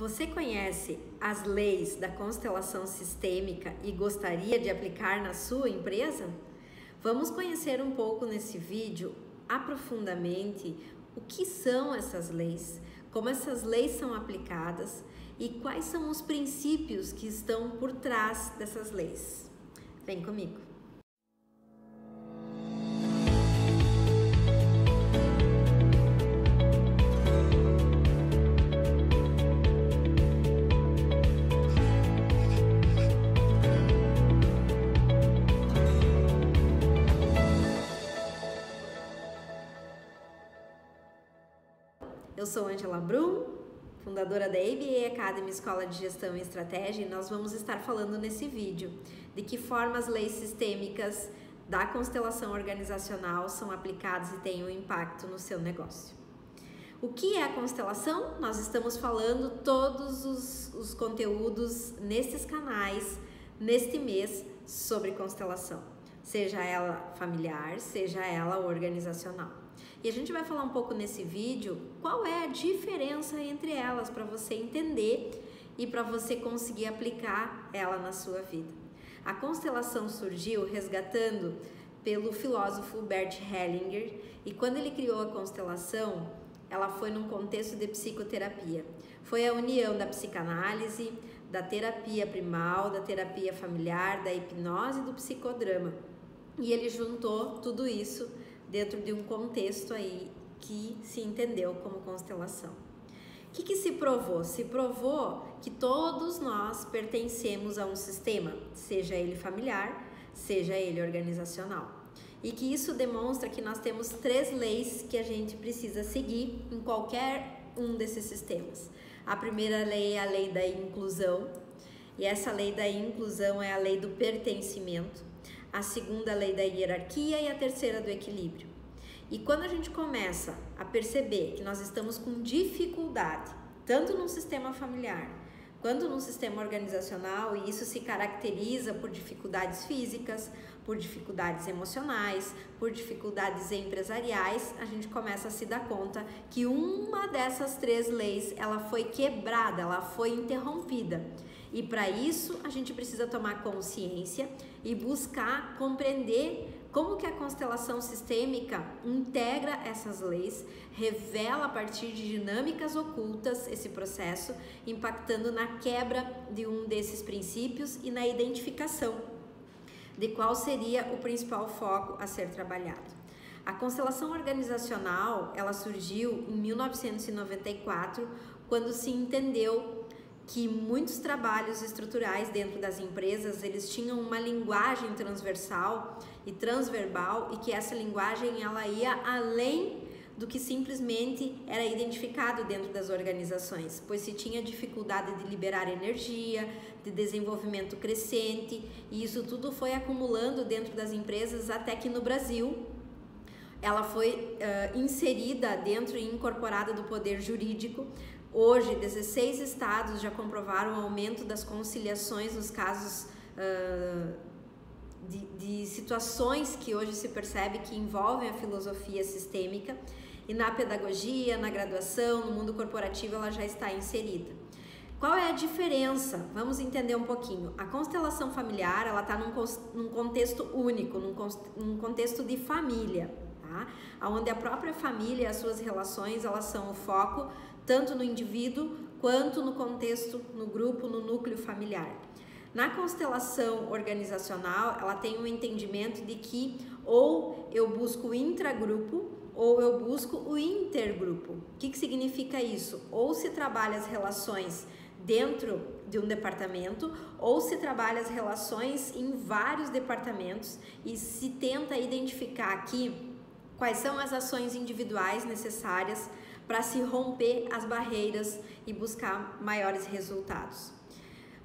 Você conhece as leis da constelação sistêmica e gostaria de aplicar na sua empresa? Vamos conhecer um pouco nesse vídeo aprofundadamente o que são essas leis, como essas leis são aplicadas e quais são os princípios que estão por trás dessas leis. Vem comigo! Eu sou Angela Brum, fundadora da ABA Academy Escola de Gestão e Estratégia, e nós vamos estar falando nesse vídeo de que forma as leis sistêmicas da constelação organizacional são aplicadas e têm um impacto no seu negócio. O que é a constelação? Nós estamos falando todos os conteúdos nesses canais, neste mês, sobre constelação, seja ela familiar, seja ela organizacional. E a gente vai falar um pouco nesse vídeo qual é a diferença entre elas para você entender e para você conseguir aplicar ela na sua vida. A constelação surgiu resgatando pelo filósofo Bert Hellinger, e quando ele criou a constelação, ela foi num contexto de psicoterapia. Foi a união da psicanálise, da terapia primal, da terapia familiar, da hipnose e do psicodrama. E ele juntou tudo isso dentro de um contexto aí que se entendeu como constelação. O que se provou? Se provou que todos nós pertencemos a um sistema, seja ele familiar, seja ele organizacional. E que isso demonstra que nós temos 3 leis que a gente precisa seguir em qualquer um desses sistemas. A primeira lei é a lei da inclusão, e essa lei da inclusão é a lei do pertencimento. A segunda, a lei da hierarquia, e a terceira, do equilíbrio. E quando a gente começa a perceber que nós estamos com dificuldade, tanto no sistema familiar quanto no sistema organizacional, e isso se caracteriza por dificuldades físicas, por dificuldades emocionais, por dificuldades empresariais, a gente começa a se dar conta que uma dessas 3 leis, ela foi quebrada, ela foi interrompida. E para isso a gente precisa tomar consciência e buscar compreender como que a constelação sistêmica integra essas leis, revela a partir de dinâmicas ocultas esse processo, impactando na quebra de um desses princípios e na identificação de qual seria o principal foco a ser trabalhado. A constelação organizacional, ela surgiu em 1994, quando se entendeu que muitos trabalhos estruturais dentro das empresas, eles tinham uma linguagem transversal e transverbal, e que essa linguagem ela ia além do que simplesmente era identificado dentro das organizações, pois se tinha dificuldade de liberar energia, de desenvolvimento crescente, e isso tudo foi acumulando dentro das empresas até que no Brasil ela foi inserida dentro e incorporada do poder jurídico. Hoje, 16 estados já comprovaram o aumento das conciliações nos casos de situações que hoje se percebe que envolvem a filosofia sistêmica, e na pedagogia, na graduação, no mundo corporativo ela já está inserida. Qual é a diferença? Vamos entender um pouquinho. A constelação familiar, ela está num contexto único, num contexto de família, tá? Onde a própria família e as suas relações, elas são o foco, tanto no indivíduo quanto no contexto, no grupo, no núcleo familiar. Na constelação organizacional, ela tem um entendimento de que ou eu busco o intragrupo ou eu busco o intergrupo. O que significa isso? Ou se trabalha as relações dentro de um departamento, ou se trabalha as relações em vários departamentos, e se tenta identificar aqui quais são as ações individuais necessárias para se romper as barreiras e buscar maiores resultados.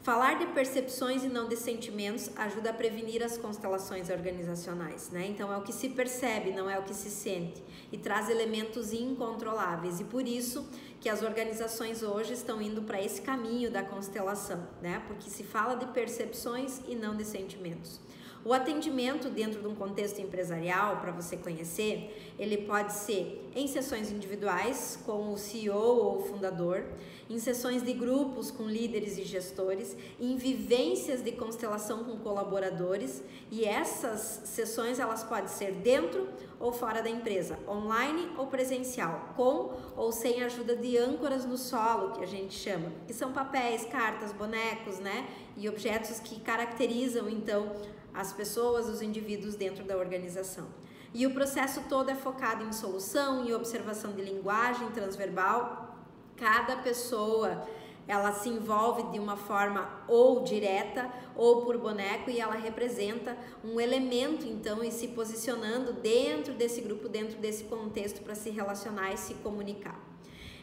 Falar de percepções e não de sentimentos ajuda a prevenir as constelações organizacionais, né? Então é o que se percebe, não é o que se sente, e traz elementos incontroláveis, e por isso que as organizações hoje estão indo para esse caminho da constelação, né? Porque se fala de percepções e não de sentimentos. O atendimento dentro de um contexto empresarial, para você conhecer, ele pode ser em sessões individuais com o CEO ou o fundador, em sessões de grupos com líderes e gestores, em vivências de constelação com colaboradores, e essas sessões elas podem ser dentro ou fora da empresa, online ou presencial, com ou sem a ajuda de âncoras no solo, que a gente chama, que são papéis, cartas, bonecos, né, e objetos que caracterizam então as pessoas, os indivíduos dentro da organização. E o processo todo é focado em solução e observação de linguagem transverbal. Cada pessoa, ela se envolve de uma forma ou direta ou por boneco, e ela representa um elemento então e se posicionando dentro desse grupo, dentro desse contexto para se relacionar e se comunicar.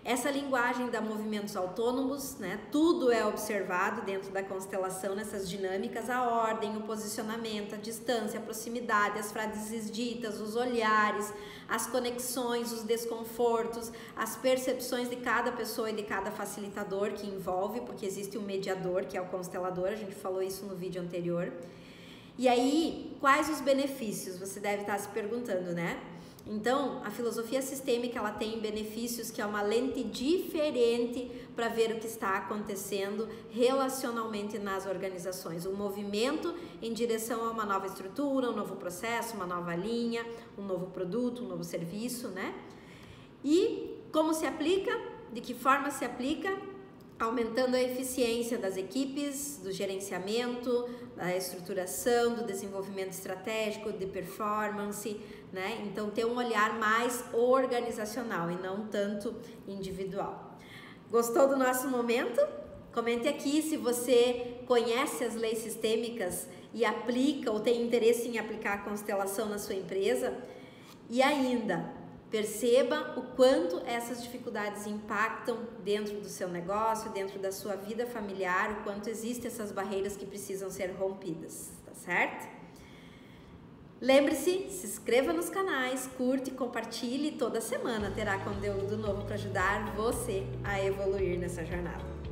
Essa linguagem dá movimentos autônomos, né? Tudo é observado dentro da constelação, nessas dinâmicas, a ordem, o posicionamento, a distância, a proximidade, as frases ditas, os olhares, as conexões, os desconfortos, as percepções de cada pessoa e de cada facilitador que envolve, porque existe um mediador, que é o constelador, a gente falou isso no vídeo anterior. E aí, quais os benefícios? Você deve estar se perguntando, né? Então, a filosofia sistêmica, ela tem benefícios que é uma lente diferente para ver o que está acontecendo relacionalmente nas organizações. Um movimento em direção a uma nova estrutura, um novo processo, uma nova linha, um novo produto, um novo serviço, né? E como se aplica? De que forma se aplica? Aumentando a eficiência das equipes, do gerenciamento, da estruturação, do desenvolvimento estratégico, de performance, né? Então, ter um olhar mais organizacional e não tanto individual. Gostou do nosso momento? Comente aqui se você conhece as leis sistêmicas e aplica ou tem interesse em aplicar a constelação na sua empresa. E ainda, perceba o quanto essas dificuldades impactam dentro do seu negócio, dentro da sua vida familiar, o quanto existem essas barreiras que precisam ser rompidas, tá certo? Lembre-se, se inscreva nos canais, curte, compartilhe, toda semana terá conteúdo novo para ajudar você a evoluir nessa jornada.